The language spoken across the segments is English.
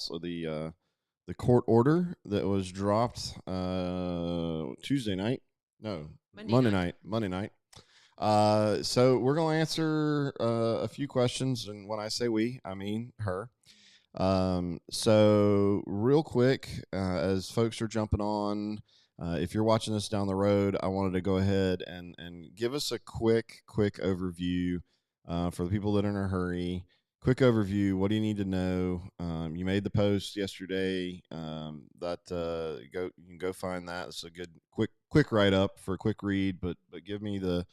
So the court order that was dropped Tuesday night. No, Monday night. So we're going to answer a few questions, and when I say we, I mean her. So real quick, as folks are jumping on, if you're watching this down the road, I wanted to go ahead and give us a quick overview for the people that are in a hurry. Quick overview. What do you need to know? You made the post yesterday. You can go find that. It's a good quick write up for a quick read. But give me the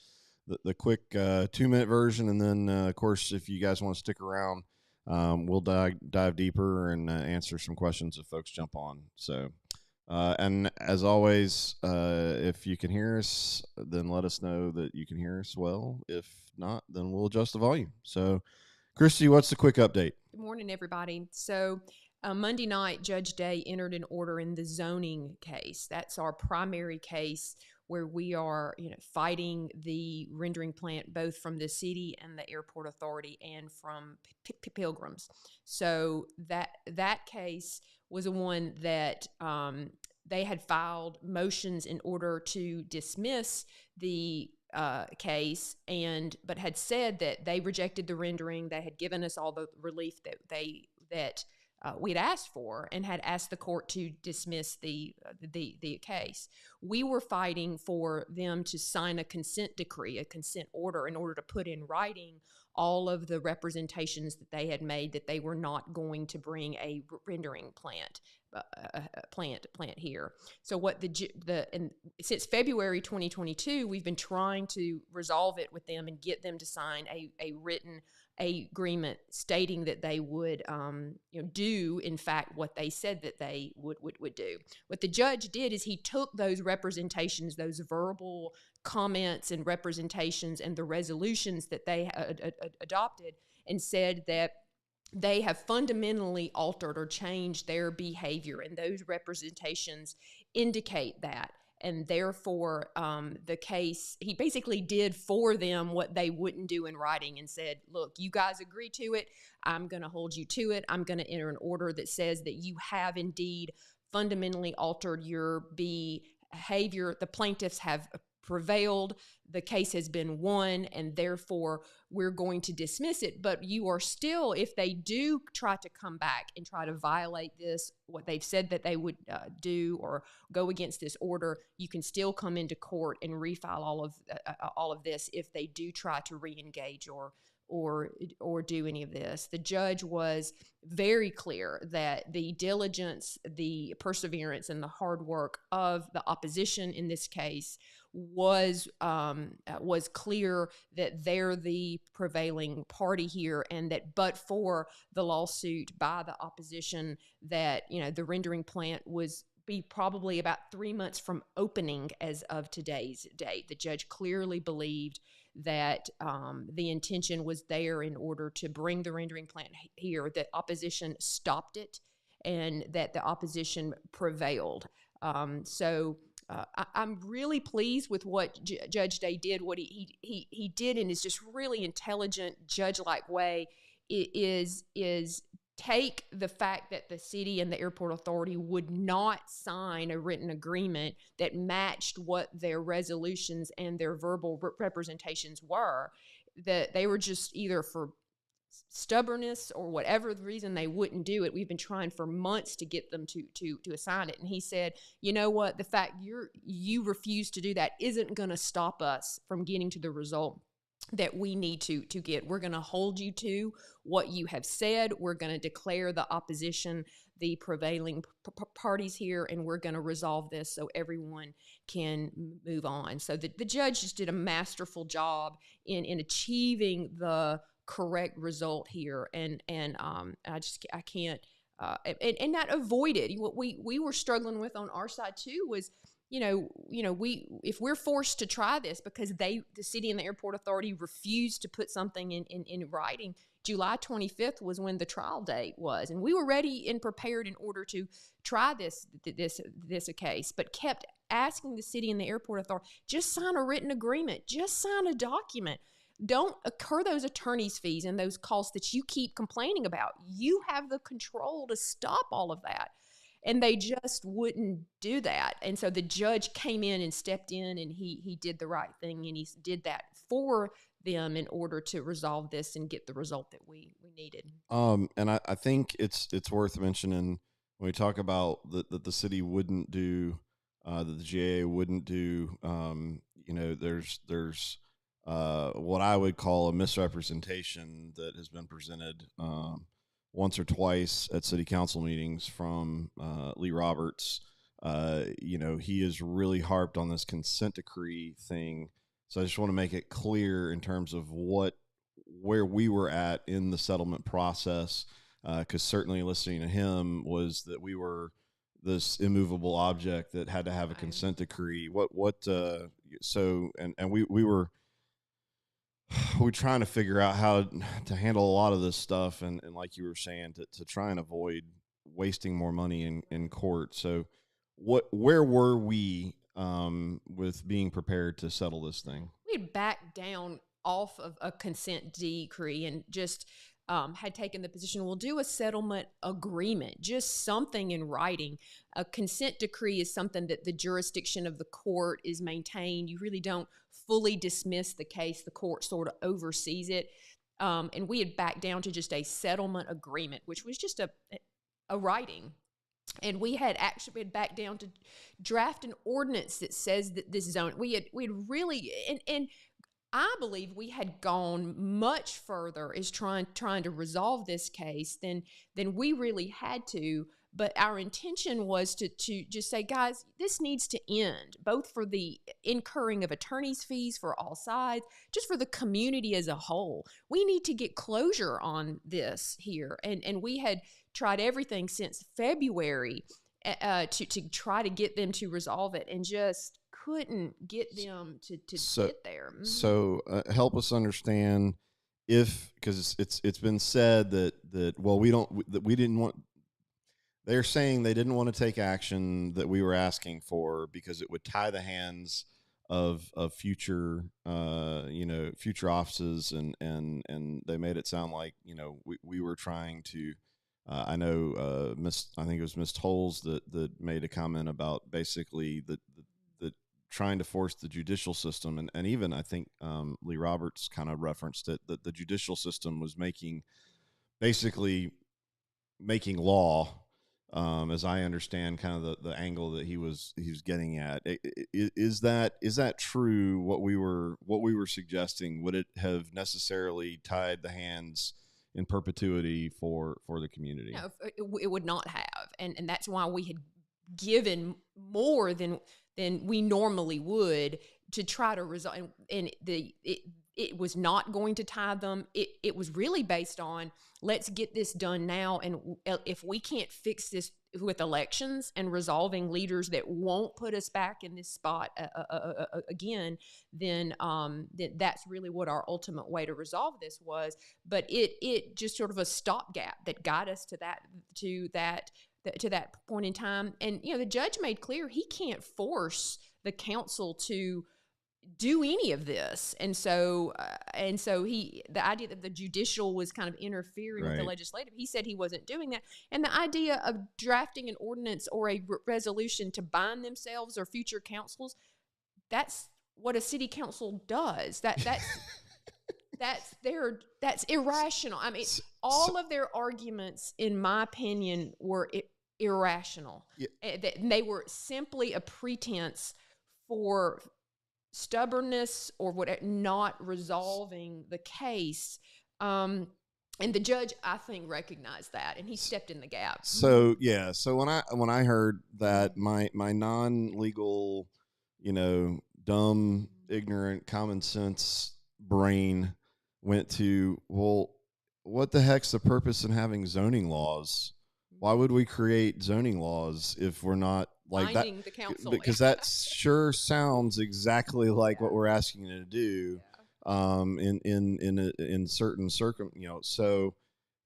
quick 2-minute version, and then of course if you guys want to stick around, we'll dive deeper and answer some questions if folks jump on. So. And as always, if you can hear us, then let us know that you can hear us well. If not, then we'll adjust the volume. So, Christie, what's the quick update? Good morning, everybody. So Monday night, Judge Day entered an order in the zoning case. That's our primary case where we are, fighting the rendering plant both from the city and the airport authority and from Pilgrims. So that case was the one that they had filed motions in order to dismiss the case, but had said that they rejected the rendering. They had given us all the relief that we'd asked for, and had asked the court to dismiss the case. We were fighting for them to sign a consent decree, a consent order, in order to put in writing all of the representations that they had made that they were not going to bring a rendering plant here. So and since February 2022, we've been trying to resolve it with them and get them to sign a written agreement stating that they would do in fact what they said that they would do. What the judge did is he took those representations, those verbal comments and representations, and the resolutions that they adopted, and said that they have fundamentally altered or changed their behavior, and those representations indicate that. And therefore, the case, he basically did for them what they wouldn't do in writing, and said, look, you guys agree to it. I'm going to hold you to it. I'm going to enter an order that says that you have indeed fundamentally altered your behavior. The plaintiffs have prevailed. The case has been won, and therefore we're going to dismiss it. But you are still, if they do try to come back and try to violate this, what they've said that they would do, or go against this order, you can still come into court and refile all of this if they do try to reengage or do any of this. The judge was very clear that the diligence, the perseverance, and the hard work of the opposition in this case was clear that they're the prevailing party here, and that but for the lawsuit by the opposition, that the rendering plant was be probably about 3 months from opening as of today's date. The judge clearly believed that the intention was there in order to bring the rendering plant here, that opposition stopped it, and that the opposition prevailed. I'm really pleased with what Judge Day did. What he did in his just really intelligent, judge-like way is take the fact that the city and the airport authority would not sign a written agreement that matched what their resolutions and their verbal representations were, that they were just either for stubbornness or whatever the reason they wouldn't do it. We've been trying for months to get them to assign it. And he said, you know what, the fact you refuse to do that isn't going to stop us from getting to the result that we need to get. We're going to hold you to what you have said. We're going to declare the opposition the prevailing parties here, and we're going to resolve this so everyone can move on. So the judge just did a masterful job in achieving the correct result here, and I can't and not avoided. What we were struggling with on our side too was, if we're forced to try this because the city and the airport authority refused to put something in writing. July 25th was when the trial date was, and we were ready and prepared in order to try this case, but kept asking the city and the airport authority, just sign a written agreement, just sign a document. don't incur those attorney's fees and those costs that you keep complaining about. You have the control to stop all of that. And they just wouldn't do that. And so the judge came in and stepped in, and he did the right thing, and he did that for them in order to resolve this and get the result that we needed. And I think it's worth mentioning when we talk about that the city wouldn't do, that the GAA wouldn't do. There's what I would call a misrepresentation that has been presented once or twice at city council meetings from Lee Roberts. He has really harped on this consent decree thing. So I just want to make it clear in terms of where we were at in the settlement process, because certainly listening to him was that we were this immovable object that had to have a consent decree. We were trying to figure out how to handle a lot of this stuff, and like you were saying, to try and avoid wasting more money in court. So where were we with being prepared to settle this thing? We had backed down off of a consent decree and just had taken the position, we'll do a settlement agreement, just something in writing. A consent decree is something that the jurisdiction of the court is maintained. You really don't fully dismiss the case. The court sort of oversees it. And we had backed down to just a settlement agreement, which was just a writing. And we had backed down to draft an ordinance that says that this zone, we had really, and I believe we had gone much further as trying to resolve this case than we really had to. But our intention was to just say, guys, this needs to end, both for the incurring of attorney's fees for all sides, just for the community as a whole. We need to get closure on this here. And we had tried everything since February to try to get them to resolve it, and just couldn't get them to get there. Mm-hmm. So help us understand, because it's been said that we didn't want. They're saying they didn't want to take action that we were asking for because it would tie the hands of future future offices, and they made it sound like we were trying to. I know I think it was Miss Tolles that made a comment about basically the trying to force the judicial system, and even I think Lee Roberts kind of referenced it, that the judicial system was basically making law. As I understand, kind of the angle that he was getting at, is that true? What we were suggesting, would it have necessarily tied the hands in perpetuity for the community? No, it would not have, and that's why we had given more than we normally would to try to resolve. And it was not going to tie them. It was really based on, let's get this done now. And if we can't fix this with elections and resolving leaders that won't put us back in this spot again, then that's really what our ultimate way to resolve this was. But it just sort of a stopgap that got us to that point in time. And the judge made clear he can't force the council to do any of this, and so the idea that the judicial was kind of interfering with the legislative, he said he wasn't doing that. And the idea of drafting an ordinance or a resolution to bind themselves or future councils, that's what a city council does. That's irrational. I mean, all of their arguments, in my opinion, were irrational. Yeah. They were simply a pretense for stubbornness or whatever, not resolving the case. And the judge, I think, recognized that, and he stepped in the gap. So when I heard that, my non-legal, dumb, ignorant, common sense brain went to, well, what the heck's the purpose in having zoning laws? Why would we create zoning laws if we're not like binding the council? Because that sure sounds exactly like what we're asking you to do. In certain so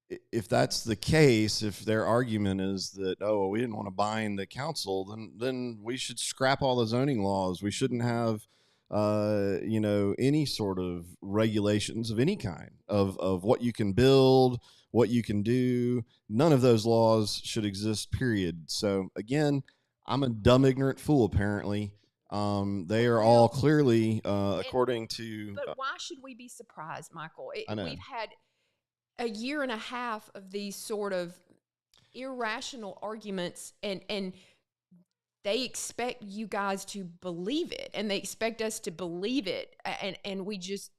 if that's the case, if their argument is that, we didn't want to bind the council, then we should scrap all the zoning laws. We shouldn't have any sort of regulations of any kind of what you can build, what you can do. None of those laws should exist, period. So again, I'm a dumb, ignorant fool, apparently. They are all clearly, according to. But why should we be surprised, Michael? I know. We've had a year and a half of these sort of irrational arguments, and they expect you guys to believe it, and they expect us to believe it, and we just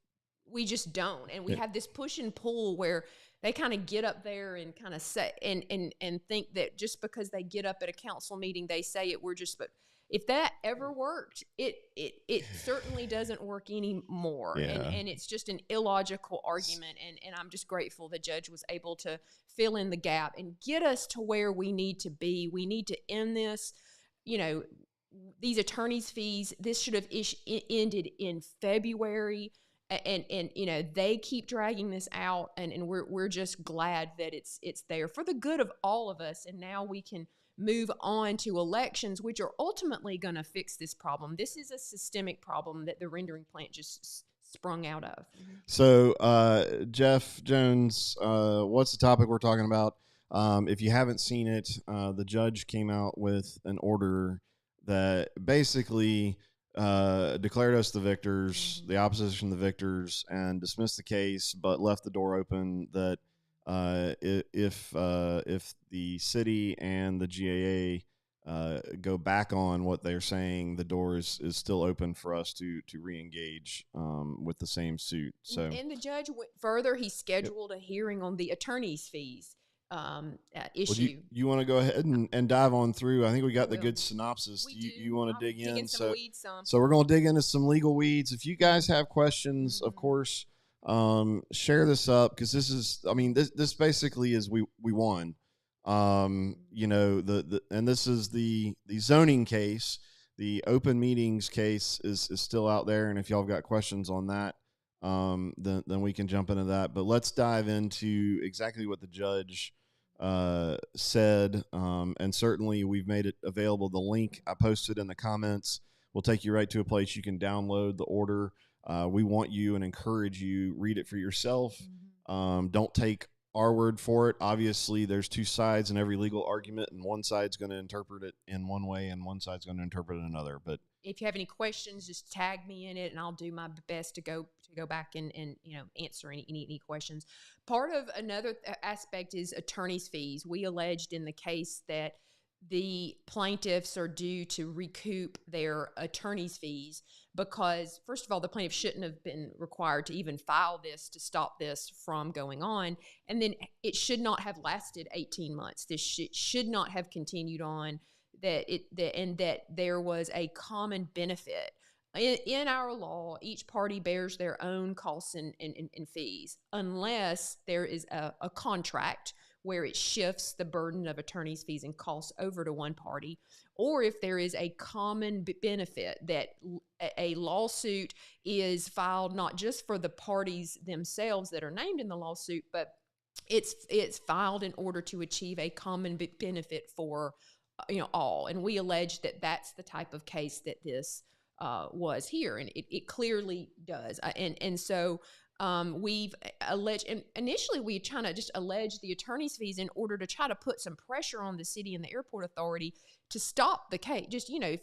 don't. And we have this push and pull where they kind of get up there and kind of say and think that just because they get up at a council meeting, they say it. But if that ever worked, it certainly doesn't work anymore. Yeah. And it's just an illogical argument. And I'm just grateful the judge was able to fill in the gap and get us to where we need to be. We need to end this. These attorneys' fees, this should have ended in February. And they keep dragging this out, and we're just glad that it's there for the good of all of us. And now we can move on to elections, which are ultimately going to fix this problem. This is a systemic problem that the rendering plant just sprung out of. So, Jeff Jones, what's the topic we're talking about? If you haven't seen it, the judge came out with an order that basically declared us the victors, the opposition the victors, and dismissed the case, but left the door open that if the city and the GAA go back on what they're saying, the door is still open for us to re-engage with the same suit. So, and the judge went further. He scheduled a hearing on the attorney's fees issue. Well, you want to go ahead and dive on through? I think we got the good synopsis. You want to dig in? So we're going to dig into some legal weeds. If you guys have questions, of course, share this up, because this basically is we won. And this is the zoning case. The open meetings case is still out there, and if y'all have got questions on that, then we can jump into that. But let's dive into exactly what the judge said, and certainly we've made it available. The link I posted in the comments will take you right to a place you can download the order. We want you and encourage you, read it for yourself. Don't take our word for it. Obviously, there's two sides in every legal argument, and one side's going to interpret it in one way and one side's going to interpret it another. But if you have any questions, just tag me in it, and I'll do my best to go back and answer any questions. Part of another aspect is attorney's fees. We alleged in the case that the plaintiffs are due to recoup their attorney's fees because, first of all, the plaintiff shouldn't have been required to even file this to stop this from going on. And then it should not have lasted 18 months. This should not have continued on, and that there was a common benefit. In our law, each party bears their own costs and fees unless there is a contract where it shifts the burden of attorney's fees and costs over to one party, or if there is a common benefit that a lawsuit is filed not just for the parties themselves that are named in the lawsuit, but it's filed in order to achieve a common benefit for all. And we allege that that's the type of case that this was here, and it clearly does. And so we've alleged, and initially we trying to just allege the attorney's fees in order to try to put some pressure on the city and the airport authority to stop the case. Just, if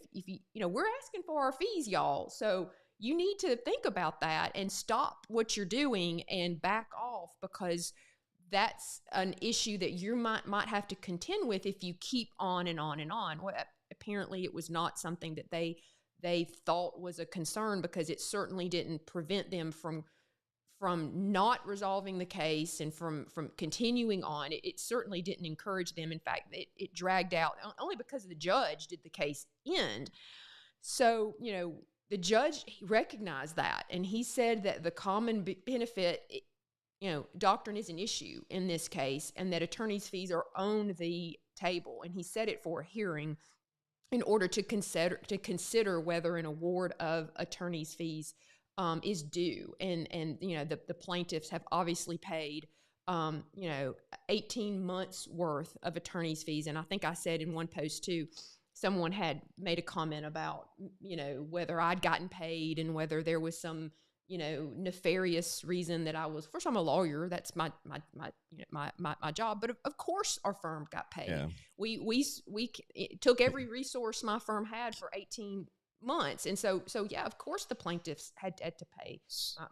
we're asking for our fees, y'all, so you need to think about that and stop what you're doing and back off, because that's an issue that you might have to contend with if you keep on and on and on. Well, apparently it was not something that they thought was a concern, because it certainly didn't prevent them from not resolving the case and from continuing on. It certainly didn't encourage them. In fact, it dragged out only because the judge did the case end. So, the judge recognized that, and he said that the common benefit, doctrine is an issue in this case, and that attorney's fees are on the table. And he set it for a hearing in order to consider whether an award of attorney's fees is due. And the plaintiffs have obviously paid 18 months worth of attorney's fees. And I think I said in one post too, someone had made a comment about, whether I'd gotten paid and whether there was some, nefarious reason that I was. First, I'm a lawyer. That's my my job. But of course, our firm got paid. Yeah. We took every resource my firm had for 18 months, and so yeah, of course, the plaintiffs had to pay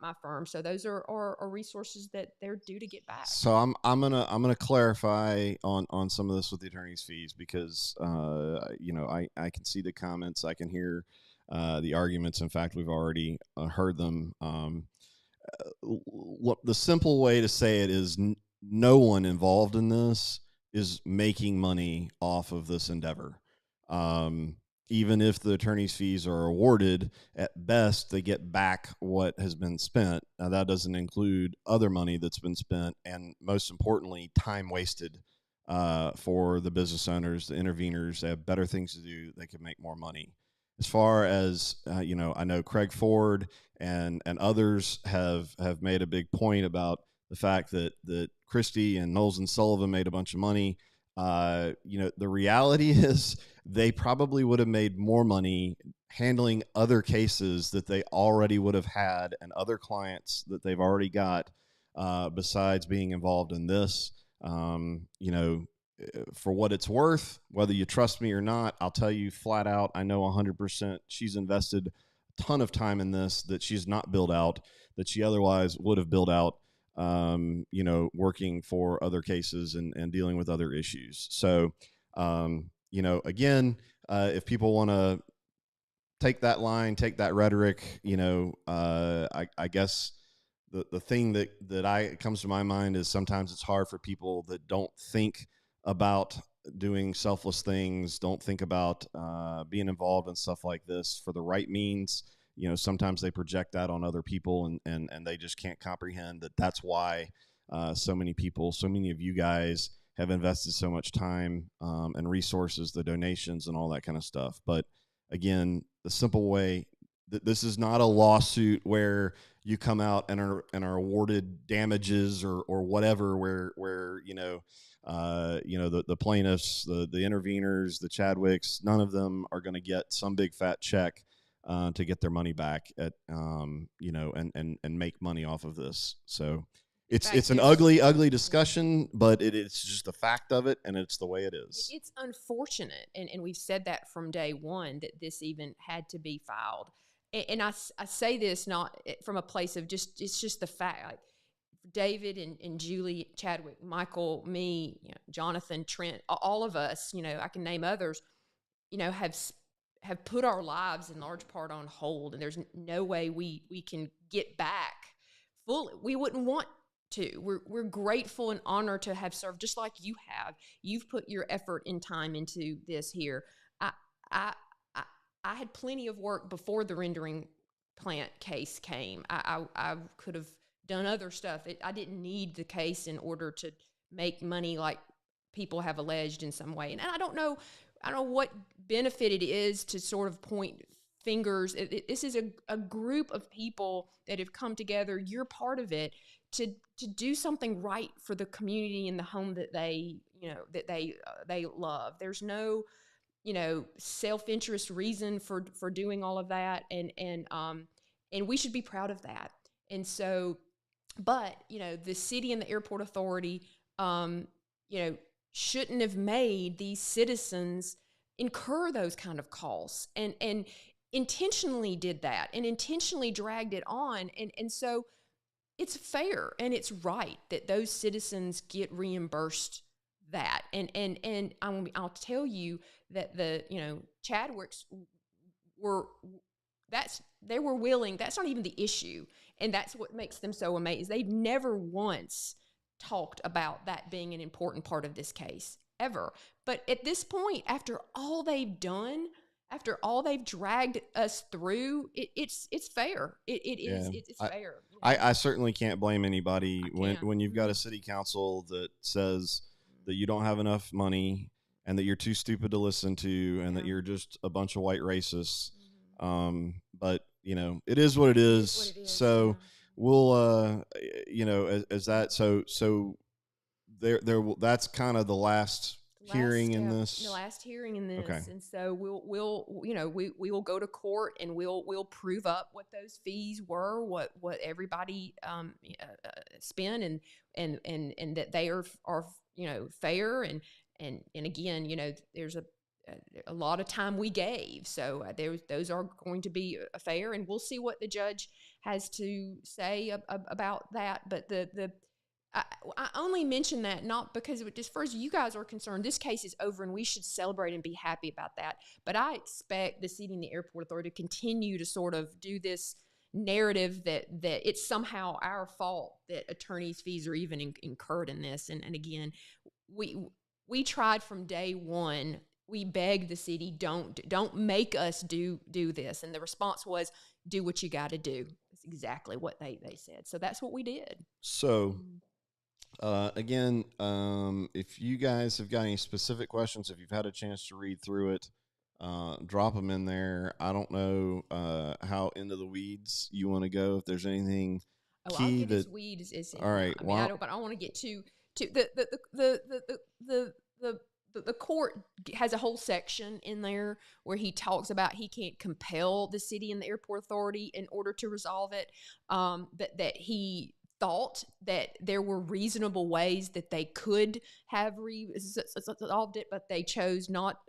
my firm. So those are resources that they're due to get back. So I'm gonna clarify on some of this with the attorney's fees, because I can see the comments, I can hear the arguments. In fact, we've already heard them. The simple way to say it is no one involved in this is making money off of this endeavor. Even if the attorney's fees are awarded, at best they get back what has been spent. Now, that doesn't include other money that's been spent, and most importantly, time wasted for the business owners, the interveners. They have better things to do. They can make more money. As far as I know Craig Ford and others have made a big point about the fact that Christie and Knowles and Sullivan made a bunch of money. The reality is they probably would have made more money handling other cases that they already would have had and other clients that they've already got, besides being involved in this. For what it's worth, whether you trust me or not, I'll tell you flat out, I know 100% she's invested a ton of time in this that she's not built out, that she otherwise would have built out, working for other cases and dealing with other issues. So, again, if people want to take that line, take that rhetoric, I guess the thing that comes to my mind is sometimes it's hard for people that don't think about doing selfless things, don't think about being involved in stuff like this for the right means. Sometimes they project that on other people, and they just can't comprehend that that's why so many people, so many of you guys have invested so much time and resources, the donations and all that kind of stuff. But again, the simple way, this is not a lawsuit where you come out and are awarded damages or whatever, where the plaintiffs, the interveners, the Chadwicks, none of them are going to get some big fat check to get their money back at and make money off of this. So it's an ugly discussion, but it's just the fact of it, and it's the way it is. It's unfortunate, and we've said that from day one, that this even had to be filed. And I say this not from a place of it's just the fact. Like David and Julie Chadwick, Michael, me, Jonathan, Trent, all of us, I can name others, have put our lives in large part on hold, and there's no way we can get back fully. We wouldn't want to. We're grateful and honored to have served, just like you have. You've put your effort and time into this here. I had plenty of work before the rendering plant case came. I could have done other stuff. I didn't need the case in order to make money like people have alleged in some way. And I don't know what benefit it is to sort of point fingers. This is a group of people that have come together. You're part of it to do something right for the community and the home that they love. There's no self-interest reason for doing all of that, and we should be proud of that. And so, but the city and the airport authority shouldn't have made these citizens incur those kind of costs, and intentionally did that, and intentionally dragged it on, and so it's fair and it's right that those citizens get reimbursed that. And I'll tell you that the Chadwicks they were willing. That's not even the issue, and that's what makes them so amazing. They've never once talked about that being an important part of this case ever. But at this point, after all they've done, after all they've dragged us through, it's fair. It's fair. I certainly can't blame anybody when you've got a city council that says that you don't have enough money and that you're too stupid to listen to and that you're just a bunch of white racists. But it is what it is. So we'll as that so there that's kind of the last hearing in this? The last hearing in this, Okay. and so we'll we will go to court and we'll prove up what those fees were, what everybody spent, and that they are fair, and again, there's a lot of time we gave, so those are going to be fair, and we'll see what the judge has to say about that. But I only mention that not because, as far as you guys are concerned, this case is over and we should celebrate and be happy about that. But I expect the city and the airport authority to continue to sort of do this narrative that it's somehow our fault that attorneys' fees are even incurred in this. And again, we tried from day one. We begged the city, don't make us do this. And the response was, do what you got to do. That's exactly what they said. So that's what we did. So, again, if you guys have got any specific questions, if you've had a chance to read through it, drop them in there. I don't know how into the weeds you want to go. If there's anything key I'll get as weeds as all right. I mean, I don't want to get too the court has a whole section in there where he talks about he can't compel the city and the airport authority in order to resolve it. That he thought that there were reasonable ways that they could have resolved it, but they chose not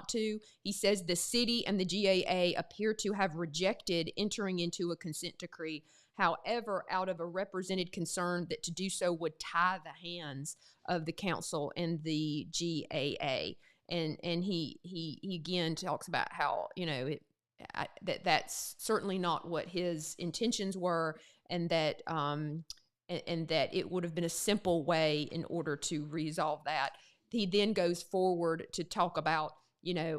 to. He says the city and the GAA appear to have rejected entering into a consent decree. However, out of a represented concern that to do so would tie the hands of the council and the GAA, and he again talks about how that's certainly not what his intentions were, and that it would have been a simple way in order to resolve that. He then goes forward to talk about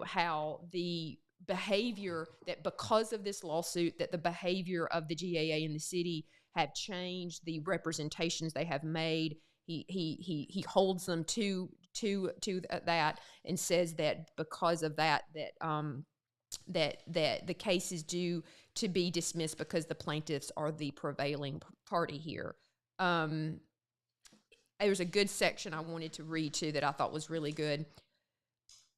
how the behavior, that because of this lawsuit, that the behavior of the GAA and the city have changed, the representations they have made. He holds them to that, and says that because of that the case is due to be dismissed because the plaintiffs are the prevailing party here. There's a good section I wanted to read too that I thought was really good.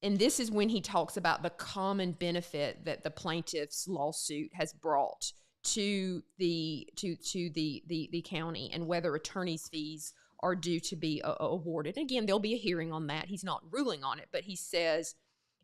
And this is when he talks about the common benefit that the plaintiff's lawsuit has brought to the county, and whether attorney's fees are due to be awarded. Again, there'll be a hearing on that. He's not ruling on it, but he says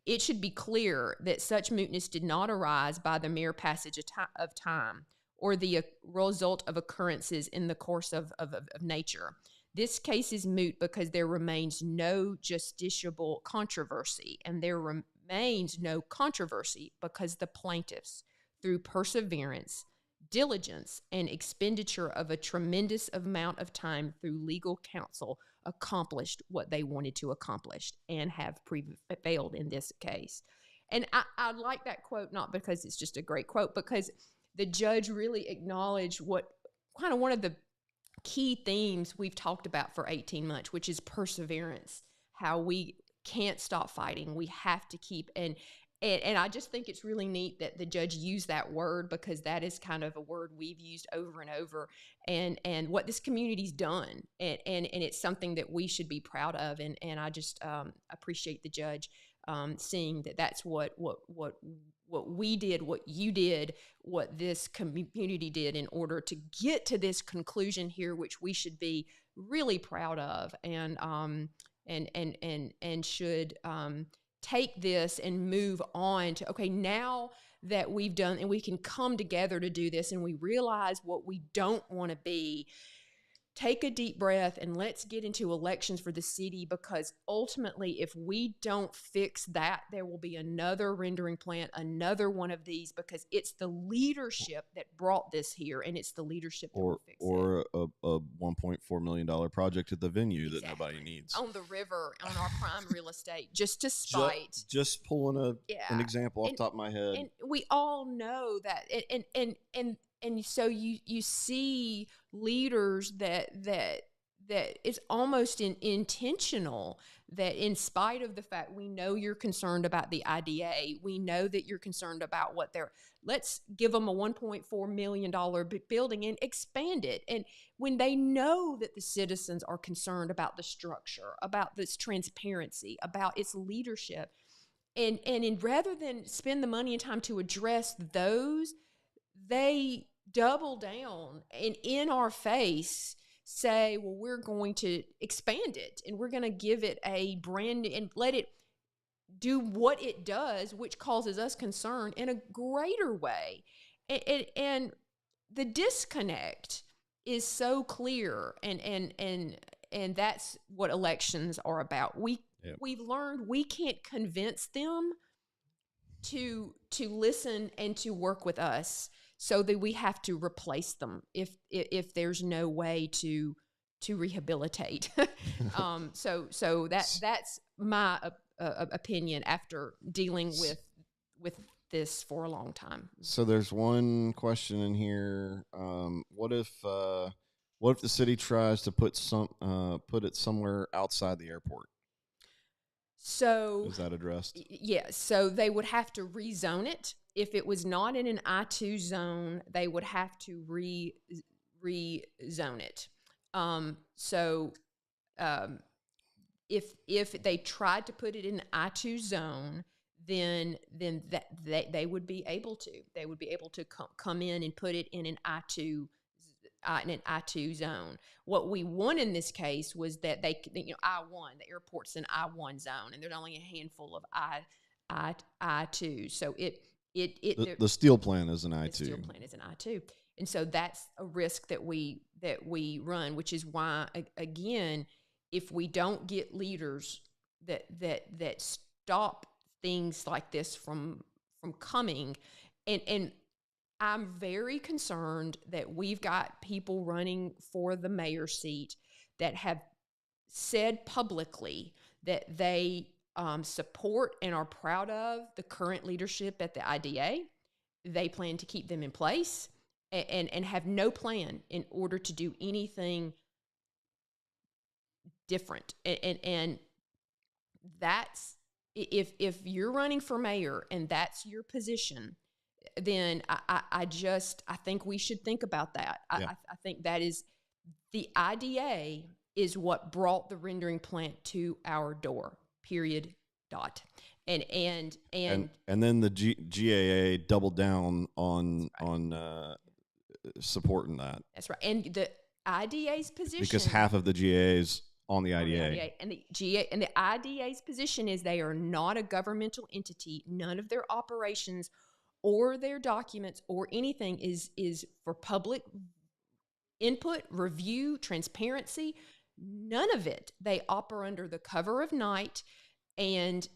it should be clear that such mootness did not arise by the mere passage of time or the result of occurrences in the course of nature. This case is moot because there remains no justiciable controversy, and there remains no controversy because the plaintiffs, through perseverance, diligence, and expenditure of a tremendous amount of time through legal counsel, accomplished what they wanted to accomplish and have prevailed in this case. And I like that quote, not because it's just a great quote, because the judge really acknowledged what kind of one of the key themes we've talked about for 18 months, which is perseverance, how we can't stop fighting. We have to keep, and I just think it's really neat that the judge used that word, because that is kind of a word we've used over and over, and what this community's done, and it's something that we should be proud of, and I just appreciate the judge seeing that that's what we did, what you did, what this community did in order to get to this conclusion here, which we should be really proud of, and should take this and move on to, okay, now that we've done, and we can come together to do this, and we realize what we don't want to be. Take a deep breath and let's get into elections for the city, because ultimately, if we don't fix that, there will be another rendering plant, another one of these, because it's the leadership that brought this here, and it's the leadership that will fix it. Or a $1.4 million project at the venue that nobody needs. On the river, on our prime real estate, just to spite. Just pulling an example off the top of my head. And we all know that, and so you see leaders that it's almost intentional that in spite of the fact we know you're concerned about the IDA, we know that you're concerned about what they're, let's give them a $1.4 million building and expand it. And when they know that the citizens are concerned about the structure, about this transparency, about its leadership, and rather than spend the money and time to address those, they double down and in our face say, well, we're going to expand it and we're going to give it a brand and let it do what it does, which causes us concern in a greater way. And the disconnect is so clear, and that's what elections are about. We've learned we can't convince them to listen and to work with us, so that we have to replace them if there's no way to rehabilitate. So that's my opinion after dealing with this for a long time. So there's one question in here. What if the city tries to put it somewhere outside the airport? So is that addressed? Yes. So they would have to rezone it. If it was not in an I-2 zone, they would have to rezone it. If they tried to put it in an I-2 zone, then that they would be able to. They would be able to come in and put it in an I-2 zone. What we won in this case was that I-1, the airport's an I-1 zone, and there's only a handful of I-2. So the steel plant is an I-2. The steel plant is an I-2, and so that's a risk that we run, which is why, again, if we don't get leaders that stop things like this from coming, and I'm very concerned that we've got people running for the mayor's seat that have said publicly that they support and are proud of the current leadership at the IDA. They plan to keep them in place and have no plan in order to do anything different. And that's, if you're running for mayor and that's your position, then I think we should think about that. I think that is, the IDA is what brought the rendering plant to our door, period, dot. And then the GAA doubled down on supporting that. That's right. And the IDA's position, because half of the GAA's on the IDA. And the IDA's position is they are not a governmental entity. None of their operations or their documents or anything is for public input, review, transparency. None of it. They operate under the cover of night, and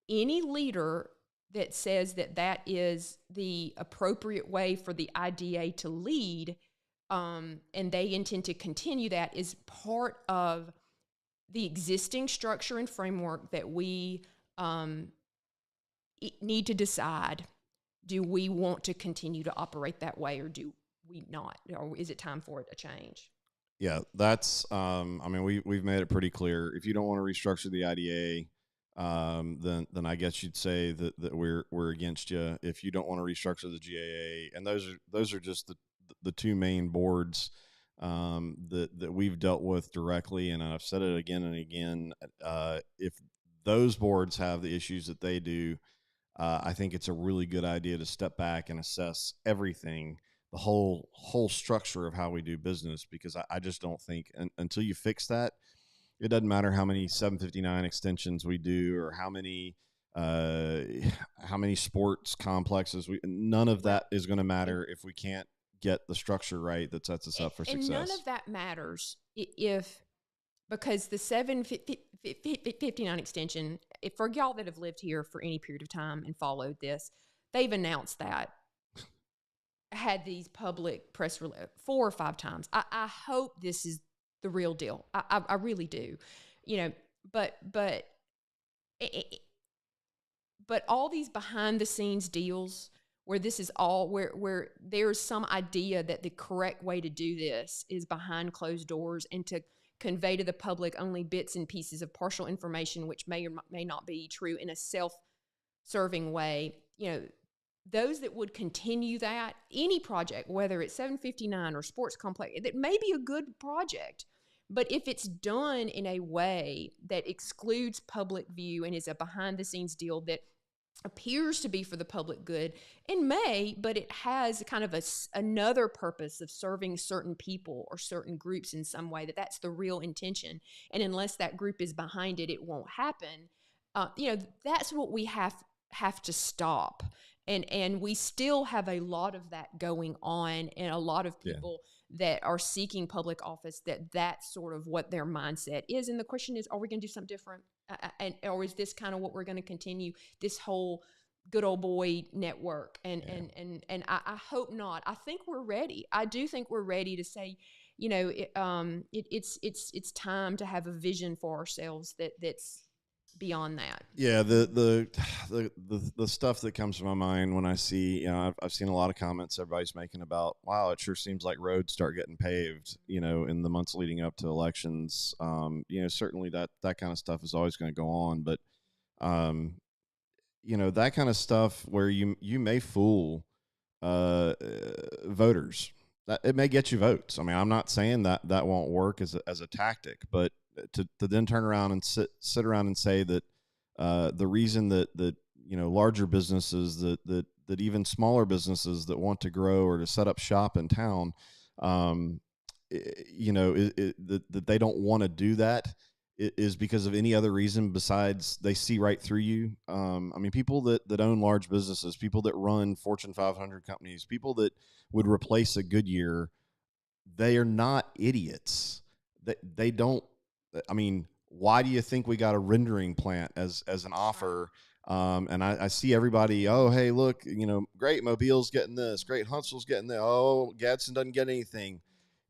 any leader that says that is the appropriate way for the IDA to lead, and they intend to continue that, is part of the existing structure and framework that we need to decide. Do we want to continue to operate that way, or do we not? Or is it time for a change? Yeah, that's, we've made it pretty clear. If you don't want to restructure the IDA, then I guess you'd say that we're against you. If you don't want to restructure the GAA, and those are just the two main boards that we've dealt with directly, and I've said it again and again. If those boards have the issues that they do, I think it's a really good idea to step back and assess everything, the whole structure of how we do business, because I just don't think until you fix that, it doesn't matter how many 759 extensions we do or how many sports complexes none of that is going to matter if we can't get the structure right that sets us up for success. And none of that matters because the 759 extension, for y'all that have lived here for any period of time and followed this, they've announced that, had these public press releases 4 or 5 times. I hope this is the real deal. I really do, but all these behind the scenes deals where this is all, where there's some idea that the correct way to do this is behind closed doors and to convey to the public only bits and pieces of partial information, which may or may not be true in a self-serving way. Those that would continue that, any project, whether it's 759 or sports complex, that may be a good project. But if it's done in a way that excludes public view and is a behind-the-scenes deal that appears to be for the public good and but it has kind of another purpose of serving certain people or certain groups in some way, that's the real intention. And unless that group is behind it, it won't happen. That's what we have to stop. And we still have a lot of that going on, and a lot of people that are seeking public office, that's sort of what their mindset is. And the question is, are we going to do something different? Or is this kind of what we're going to continue, this whole good old boy network? And I hope not. I think we're ready. I do think we're ready to say, it's time to have a vision for ourselves that's beyond that. Yeah, the stuff that comes to my mind when I see, I've seen a lot of comments everybody's making about, wow, it sure seems like roads start getting paved, in the months leading up to elections. Certainly that kind of stuff is always going to go on, but that kind of stuff where you may fool voters. That it may get you votes. I mean, I'm not saying that won't work as a tactic, but to then turn around and sit around and say that the reason that larger businesses, that even smaller businesses that want to grow or to set up shop in town, that they don't want to do that is because of any other reason besides they see right through you. I mean, people that own large businesses, people that run Fortune 500 companies, people that would replace a Goodyear, they are not idiots. They don't. I mean, why do you think we got a rendering plant as an offer? And I see everybody, oh, hey, look, great, Mobile's getting this, great, Huntsville's getting that. Oh, Gadsden doesn't get anything.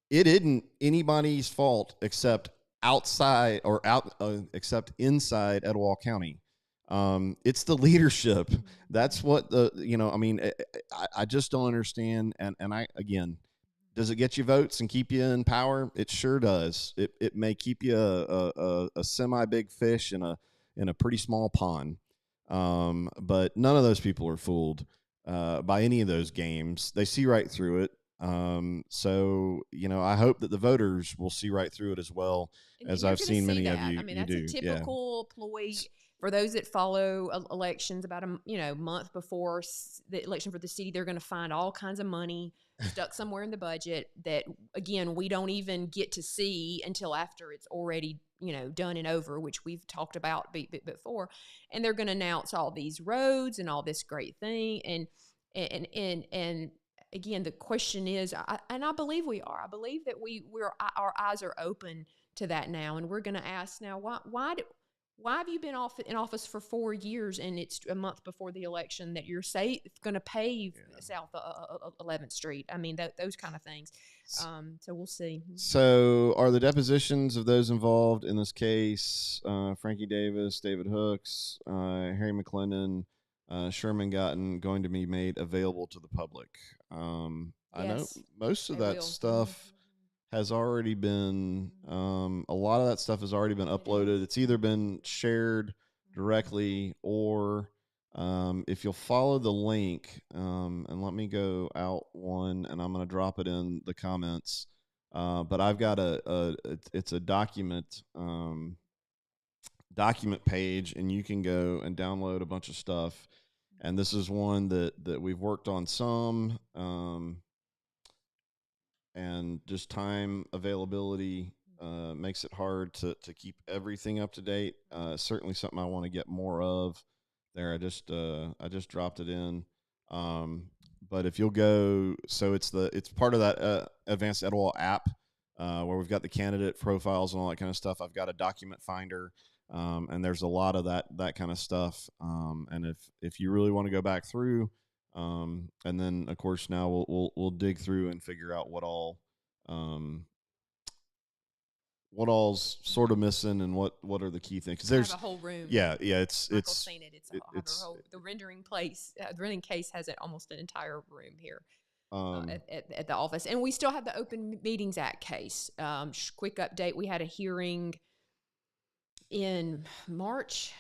It isn't anybody's fault except except inside Etowah County. It's the leadership. That's what I just don't understand. And again, does it get you votes and keep you in power? It sure does. It may keep you a semi big fish in a pretty small pond. But none of those people are fooled by any of those games. They see right through it. So I hope that the voters will see right through it as well, as I've seen many of you. I mean, that's a typical ploy for those that follow elections. About a month before the election for the city, they're going to find all kinds of money stuck somewhere in the budget that, again, we don't even get to see until after it's already done and over, which we've talked about before. And they're going to announce all these roads and all this great thing, and again, the question is, and I believe we are. I believe that our eyes are open to that now, and we're going to ask now, why have you been in office for 4 years, and it's a month before the election that you're going to pave South 11th Street? I mean, those kind of things. So we'll see. So, are the depositions of those involved in this case, Frankie Davis, David Hooks, Harry McClendon, Sherman Gotten, going to be made available to the public? I know most of that stuff has already been, a lot of that stuff has already been uploaded. It's either been shared directly or if you'll follow the link, and let me go out one, and I'm going to drop it in the comments. But I've got it's a document page, and you can go and download a bunch of stuff. And this is one that we've worked on some, and just time availability makes it hard to keep everything up to date. Certainly something I want to get more of there. I just dropped it in. But if you'll go, so it's part of that Advanced Etowah app where we've got the candidate profiles and all that kind of stuff. I've got a document finder. And there's a lot of that kind of stuff. And if you really want to go back through, and then of course now we'll dig through and figure out what all's sort of missing and what are the key things. 'Cause there's a whole room. Yeah. It's seen it. The rendering case has almost an entire room here. at the office. And we still have the Open Meetings Act case. Quick update: we had a hearing in March,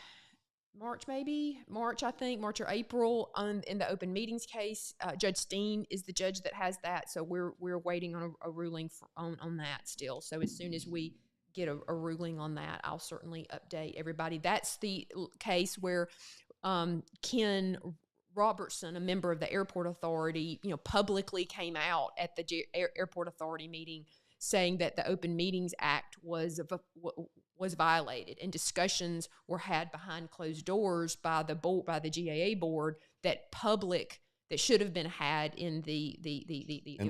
I think, March or April, in the open meetings case. Judge Steen is the judge that has that, so we're waiting on a ruling on that still. So as soon as we get a ruling on that, I'll certainly update everybody. That's the case where Ken Robertson, a member of the airport authority, publicly came out at the airport authority meeting saying that the Open Meetings Act was violated, and discussions were had behind closed doors by the GAA board that should have been had in the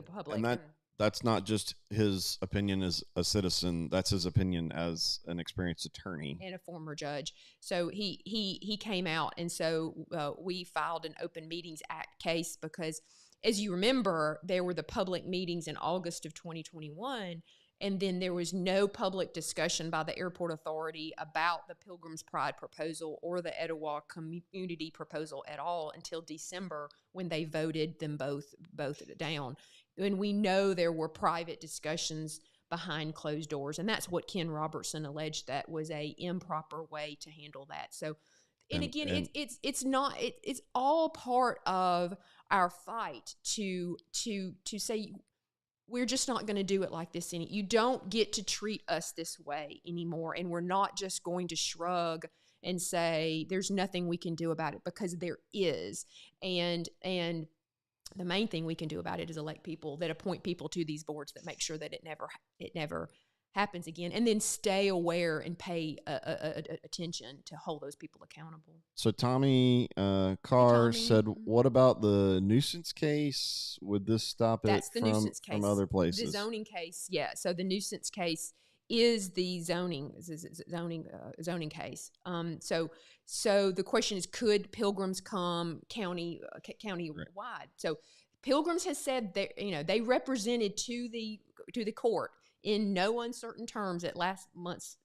public. And that's not just his opinion as a citizen. That's his opinion as an experienced attorney and a former judge. So he came out, and so we filed an Open Meetings Act case because, as you remember, there were the public meetings in August of 2021, and then there was no public discussion by the airport authority about the Pilgrim's Pride proposal or the Etowah community proposal at all until December, when they voted them both down. And we know there were private discussions behind closed doors, and that's what Ken Robertson alleged that was a improper way to handle that. So, it's all part of our fight to say we're just not going to do it like this anymore. You don't get to treat us this way anymore, and we're not just going to shrug and say there's nothing we can do about it, because there is. And the main thing we can do about it is elect people that appoint people to these boards that make sure that it never happens again, and then stay aware and pay attention to hold those people accountable. So Tommy Carr said, what about the nuisance case? Would this stop That's it from other places? The zoning case, yeah. So the nuisance case is the zoning case. So the question is, could Pilgrims come county wide? So Pilgrims has said that they represented to the court in no uncertain terms at last month's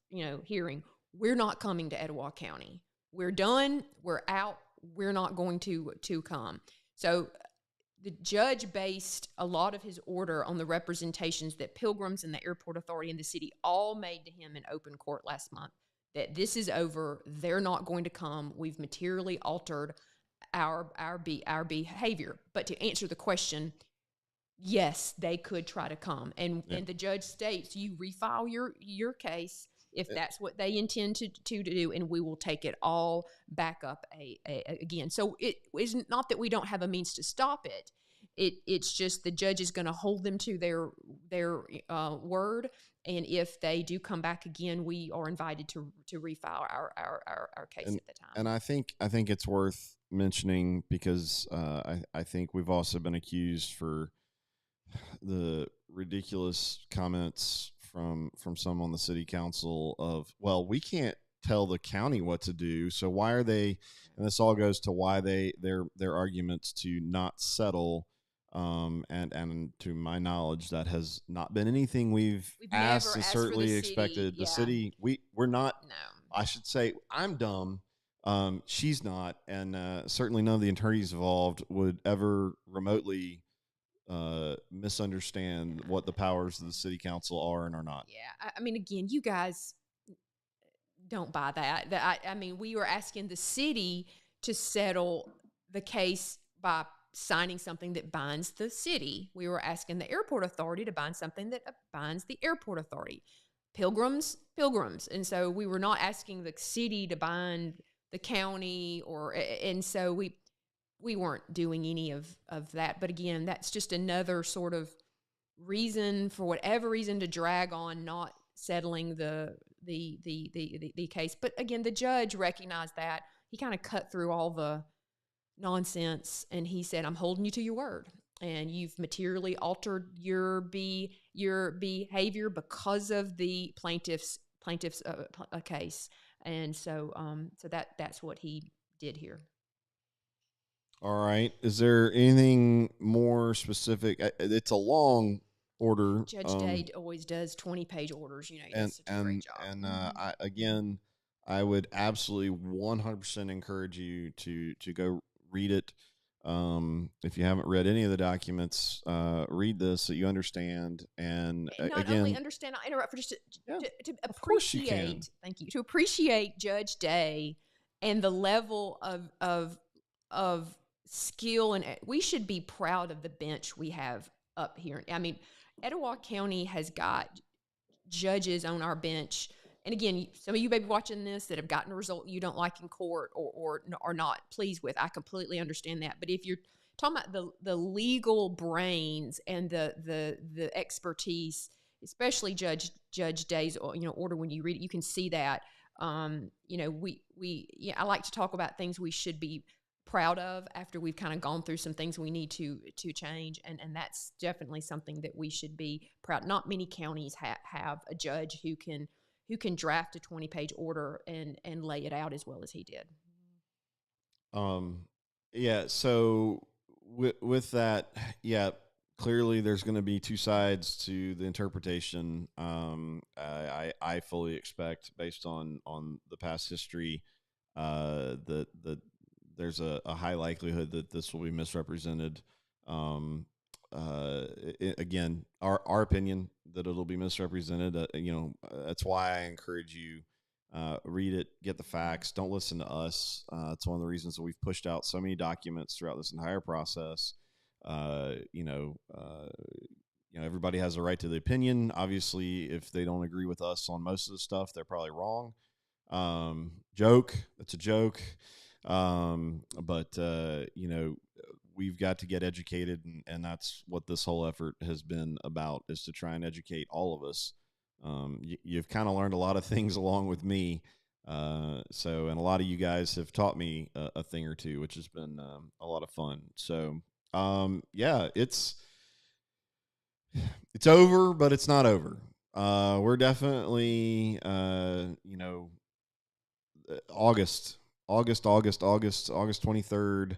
hearing, we're not coming to Etowah County. We're done. We're out. We're not going to come. So the judge based a lot of his order on the representations that Pilgrims and the airport authority and the city all made to him in open court last month, that this is over. They're not going to come. We've materially altered our behavior. But to answer the question, yes, they could try to come. And the judge states, you refile your case if that's what they intend to do, and we will take it all back up again. So it is not that we don't have a means to stop it. It's just the judge is going to hold them to their word, and if they do come back again, we are invited to refile our case at the time. And I think it's worth mentioning, because I think we've also been accused for the ridiculous comments from some on the city council of, well, we can't tell the county what to do, so why are they? And this all goes to why their arguments to not settle. And to my knowledge, that has not been anything we've asked and certainly expected. The city, we're not. No. I should say, I'm dumb. She's not, and certainly none of the attorneys involved would ever remotely misunderstand what the powers of the city council are and are not. Yeah, I mean, again, you guys don't buy that. I mean, we were asking the city to settle the case by signing something that binds the city. We were asking the airport authority to bind something that binds the airport authority. Pilgrims. And so we were not asking the city to bind the county, and so we weren't doing any of that. But again, that's just another sort of reason, for whatever reason, to drag on not settling the case. But again, the judge recognized that. He kind of cut through all the nonsense, and he said, I'm holding you to your word, and you've materially altered your behavior because of the plaintiff's case. And so that's what he did here. All right. Is there anything more specific? It's a long order. Judge Day always does 20-page orders. He does such a great job. And I would absolutely 100% encourage you to go read it. If you haven't read any of the documents, read this so you understand. And Not only again, understand, I'll interrupt for just yeah, to of course you appreciate. can. Thank you. To appreciate Judge Day and the level of skill, and we should be proud of the bench we have up here. I mean, Etowah County has got judges on our bench. And again, some of you may be watching this that have gotten a result you don't like in court or are not pleased with. I completely understand that. But if you're talking about the legal brains and the expertise, especially Judge Day's order, when you read it, you can see that. I like to talk about things we should be proud of after we've kind of gone through some things we need to change, and that's definitely something that we should be proud. Not many counties have a judge who can draft a 20-page order and lay it out as well as he did. Yeah. So with that, yeah, clearly there's going to be two sides to the interpretation. I fully expect, based on the past history, that there's a high likelihood that this will be misrepresented. Um, Again, our opinion that it'll be misrepresented. That's why I encourage you, read it, get the facts. Don't listen to us. It's one of the reasons that we've pushed out so many documents throughout this entire process. Uh, you know, uh, everybody has a right to the opinion. Obviously, if they don't agree with us on most of the stuff, they're probably wrong. Joke. It's a joke. But we've got to get educated, and that's what this whole effort has been about, is to try and educate all of us. You've kind of learned a lot of things along with me. And a lot of you guys have taught me a thing or two, which has been a lot of fun. So, yeah, it's over, but it's not over. We're definitely, August, August 23rd.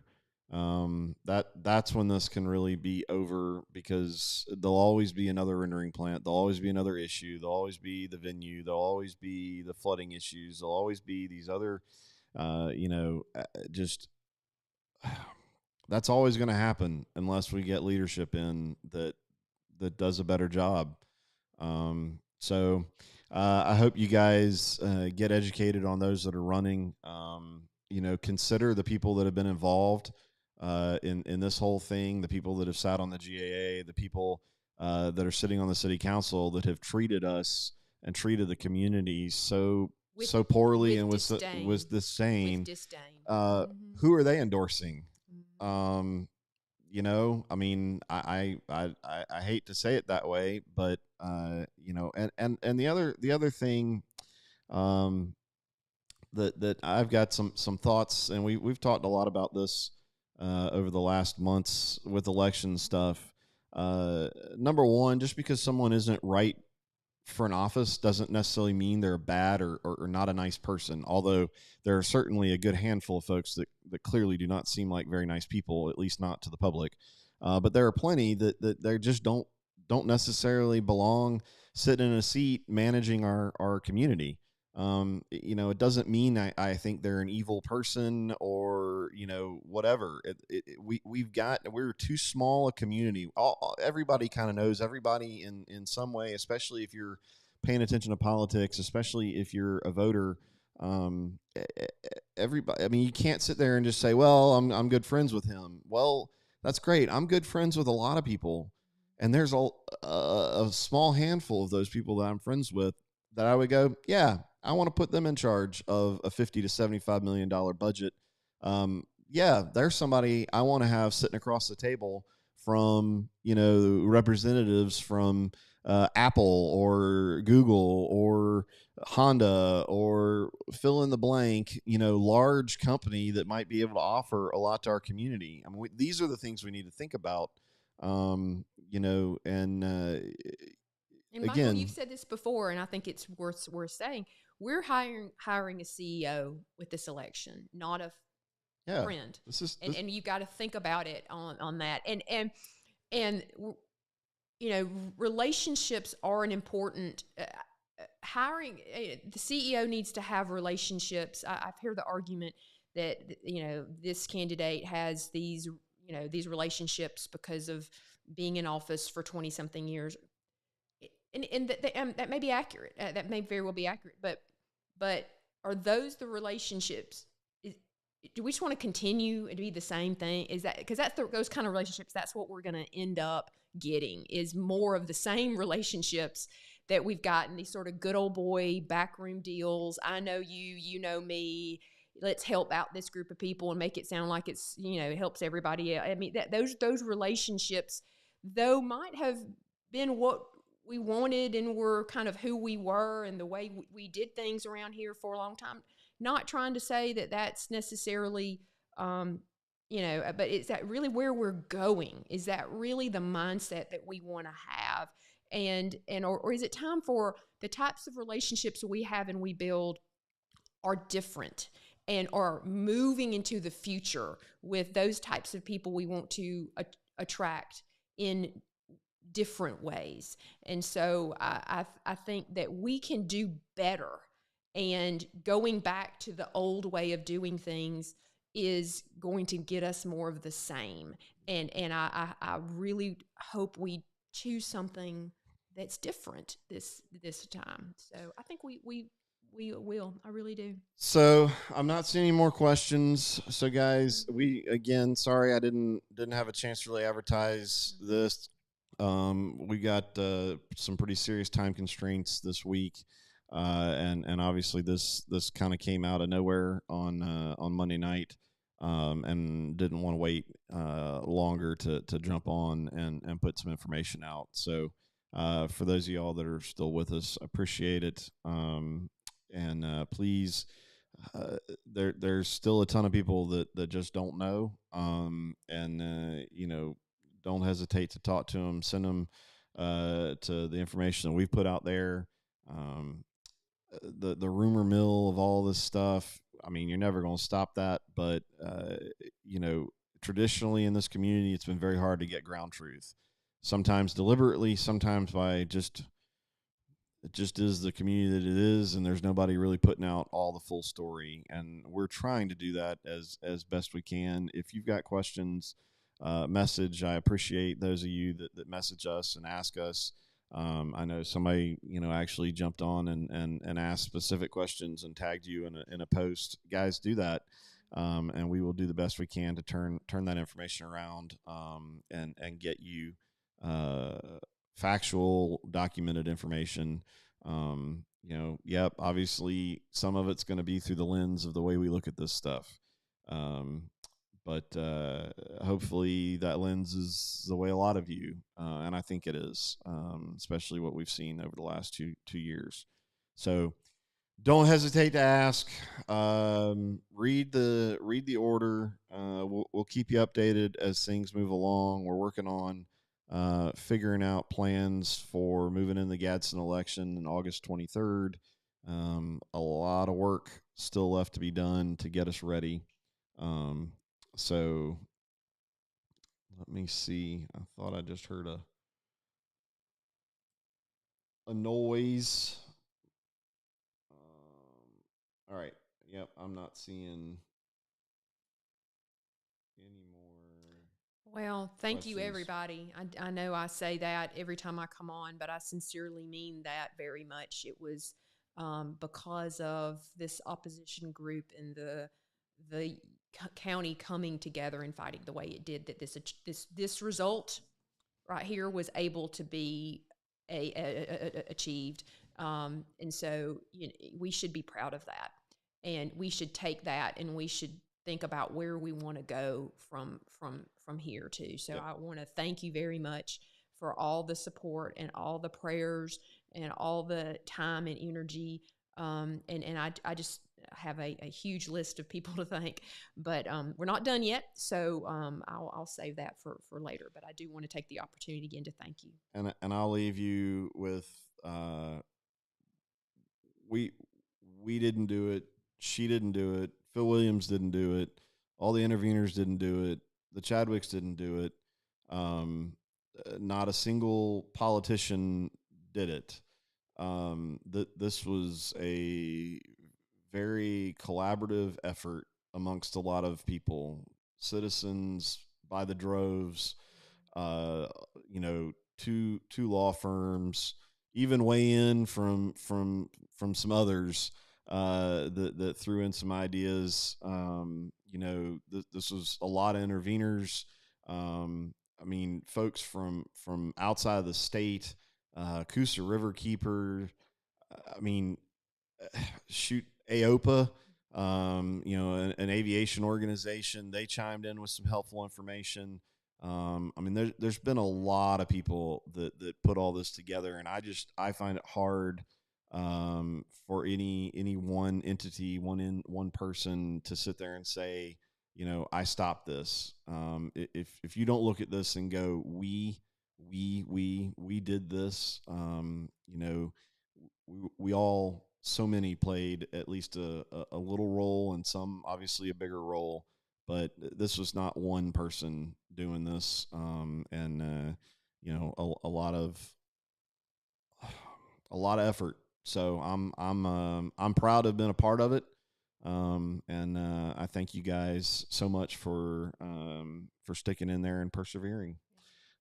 That's when this can really be over, because there'll always be another rendering plant. There'll always be another issue. There'll always be the venue. There'll always be the flooding issues. There'll always be these other, just that's always going to happen unless we get leadership in that does a better job. So I hope you guys get educated on those that are running. Consider the people that have been involved in this whole thing, the people that have sat on the GAA, the people that are sitting on the city council that have treated us and treated the community so poorly and with disdain. With disdain. Mm-hmm. Who are they endorsing? Mm-hmm. I mean, I hate to say it that way, but and the other thing, that I've got some thoughts, and we've talked a lot about this over the last months with election stuff. Number one, just because someone isn't right for an office doesn't necessarily mean they're bad or not a nice person. Although there are certainly a good handful of folks that clearly do not seem like very nice people, at least not to the public. But there are plenty that they just don't necessarily belong sitting in a seat managing our community. It doesn't mean I think they're an evil person or whatever. We're too small a community. Everybody kind of knows everybody in some way, especially if you're paying attention to politics, especially if you're a voter. Everybody. I mean, you can't sit there and just say, "Well, I'm good friends with him." Well, that's great. I'm good friends with a lot of people, and there's a small handful of those people that I'm friends with that I would go, yeah, I want to put them in charge of a $50 to $75 million budget. Yeah, there's somebody I want to have sitting across the table from, representatives from Apple or Google or Honda or fill in the blank, large company that might be able to offer a lot to our community. I mean, these are the things we need to think about. And Michael, again, you've said this before, and I think it's worth saying. We're hiring a CEO with this election, not a friend. And you got to think about it on that. And relationships are an important. Hiring the CEO needs to have relationships. I've heard the argument that this candidate has these these relationships because of being in office for 20 something years. And that may be accurate. That may very well be accurate. But are those the relationships? Do we just want to continue to be the same thing? Is that because those kind of relationships? That's what we're going to end up getting, is more of the same relationships that we've gotten, these sort of good old boy backroom deals. I know you, you know me. Let's help out this group of people and make it sound like it's, it helps everybody. I mean, those relationships, though, might have been what we wanted and were kind of who we were and the way we did things around here for a long time. Not trying to say that that's necessarily, but is that really where we're going? Is that really the mindset that we want to have? Or is it time for the types of relationships we have and we build are different and are moving into the future with those types of people we want to attract in different ways? And so I think that we can do better, and going back to the old way of doing things is going to get us more of the same. And I really hope we choose something that's different this time. So I think we will. I really do. So I'm not seeing any more questions. So guys, we again, sorry I didn't have a chance to really advertise this. We got some pretty serious time constraints this week, and obviously this kind of came out of nowhere on Monday night, and didn't want to wait longer to jump on and put some information out. So for those of y'all that are still with us, appreciate it. And please, there's still a ton of people that just don't know, and don't hesitate to talk to them, send them to the information that we've put out there. The rumor mill of all this stuff, I mean, you're never going to stop that, but traditionally in this community, it's been very hard to get ground truth, sometimes deliberately, sometimes by it just is the community that it is, and there's nobody really putting out all the full story. And we're trying to do that as best we can. If you've got questions, message. I appreciate those of you that message us and ask us. I know somebody, actually jumped on and asked specific questions and tagged you in a post. Guys, do that. And we will do the best we can to turn that information around, and get you factual, documented information. Obviously some of it's going to be through the lens of the way we look at this stuff. But hopefully that lens is the way a lot of you, and I think it is, especially what we've seen over the last two years. So don't hesitate to ask. Read the order. We'll keep you updated as things move along. We're working on figuring out plans for moving in the Gadsden election on August 23rd. A lot of work still left to be done to get us ready. So let me see. I thought I just heard a noise. All right. Yep. I'm not seeing any more. Well, thank you, questions. everybody. I know I say that every time I come on, but I sincerely mean that very much. It was because of this opposition group and the county coming together and fighting the way it did that this result right here was able to be achieved. And so we should be proud of that, and we should take that, and we should think about where we want to go from here too. So I want to thank you very much for all the support and all the prayers and all the time and energy. And I just have a huge list of people to thank, but we're not done yet. So I'll save that for later, but I do want to take the opportunity again to thank you. And I'll leave you with, we didn't do it. She didn't do it. Phil Williams didn't do it. All the interveners didn't do it. The Chadwicks didn't do it. Not a single politician did it. This was a very collaborative effort amongst a lot of people, citizens, by the droves. Uh, you know, two law firms, even weigh in from some others that threw in some ideas. You know, this was a lot of interveners. I mean, folks from outside of the state, Coosa River Keeper. I mean, shoot, AOPA. You know, an aviation organization. They chimed in with some helpful information. I mean, there's been a lot of people that put all this together, and I find it hard for any one entity, one person to sit there and say, you know, I stopped this. If you don't look at this and go, we did this, you know, we all, so many played at least a little role, and some obviously a bigger role, but this was not one person doing this. And you know, a lot of effort. So I'm proud to have been a part of it. And I thank you guys so much for sticking in there and persevering.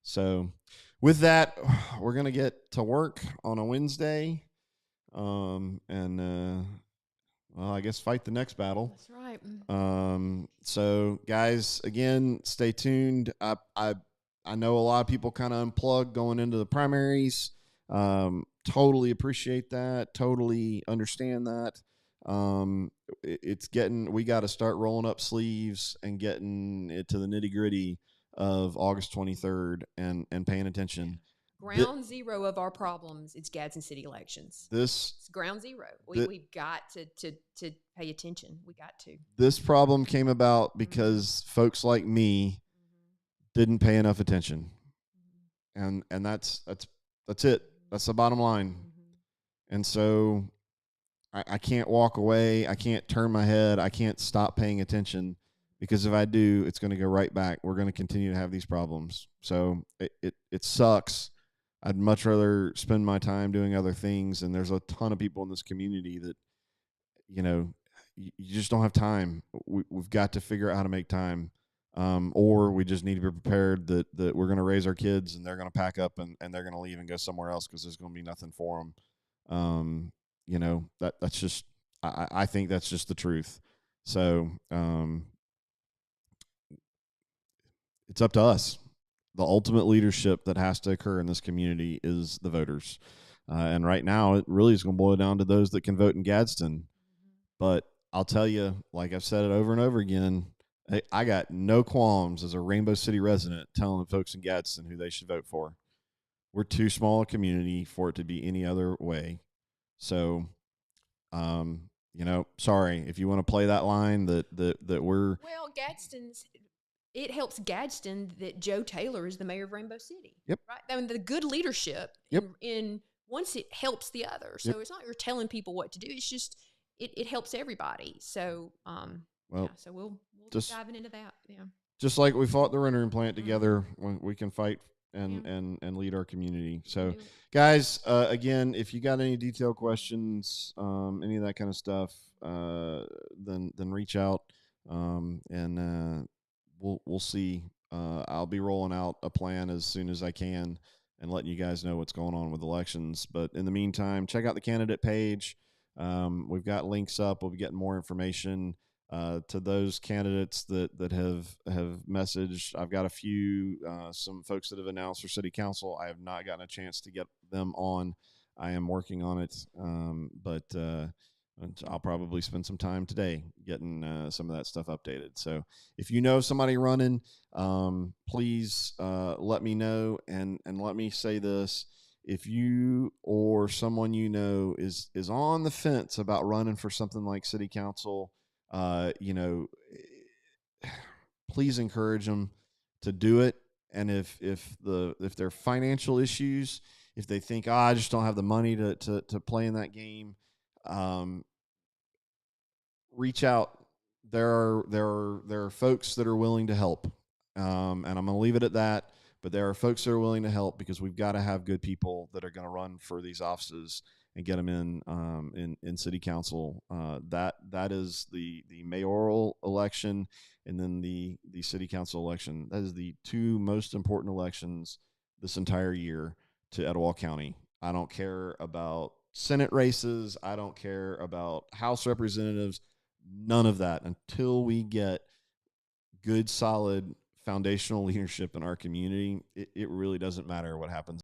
So with that, we're gonna get to work on a Wednesday. And well, I guess fight the next battle. That's right. So guys, again, stay tuned. I know a lot of people kind of unplugged going into the primaries. Totally appreciate that. Totally understand that. It's getting, we got to start rolling up sleeves and getting it to the nitty gritty of August 23rd and paying attention. Ground zero of our problems is Gadsden city elections. It's ground zero. We've got to pay attention. We got to. This problem came about because folks like me didn't pay enough attention, and that's it. That's the bottom line. And so I can't walk away. I can't turn my head. I can't stop paying attention, because if I do, it's going to go right back. We're going to continue to have these problems. So it sucks. I'd much rather spend my time doing other things. And there's a ton of people in this community that, you know, you just don't have time. We've got to figure out how to make time. Or we just need to be prepared that we're going to raise our kids and they're going to pack up and they're going to leave and go somewhere else because there's going to be nothing for them. You know, that's just, I think that's just the truth. So it's up to us. The ultimate leadership that has to occur in this community is the voters. And right now, it really is going to boil down to those that can vote in Gadsden. But I'll tell you, like I've said it over and over again, I got no qualms as a Rainbow City resident telling the folks in Gadsden who they should vote for. We're too small a community for it to be any other way. So, you know, sorry if you want to play that line that we're. Well, Gadsden's. It helps Gadsden that Joe Taylor is the mayor of Rainbow City. Yep. Right. I mean, the good leadership. Yep. In once it helps the other. So it's not you're telling people what to do. It's just it helps everybody. So well, yeah, so we'll just diving into that. Yeah. Just like we fought the rendering plant together, when we can fight and lead our community. So, guys, again, if you got any detailed questions, any of that kind of stuff, then reach out, and we'll see. I'll be rolling out a plan as soon as I can and letting you guys know what's going on with elections. But in the meantime, check out the candidate page. We've got links up. We'll be getting more information to those candidates that have messaged. I've got a few, some folks that have announced for city council. I have not gotten a chance to get them on. I am working on it, but I'll probably spend some time today getting some of that stuff updated. So if you know somebody running, please let me know. And let me say this. If you or someone you know is on the fence about running for something like city council, you know, please encourage them to do it. And if there are financial issues, if they think, I just don't have the money to play in that game, reach out. There are folks that are willing to help, and I'm going to leave it at that. But there are folks that are willing to help, because we've got to have good people that are going to run for these offices. and get them in city council. That is the mayoral election, and then the city council election. That is the two most important elections this entire year to Etowah County. I don't care about Senate races. I don't care about House representatives. None of that until we get good, solid, foundational leadership in our community. It really doesn't matter what happens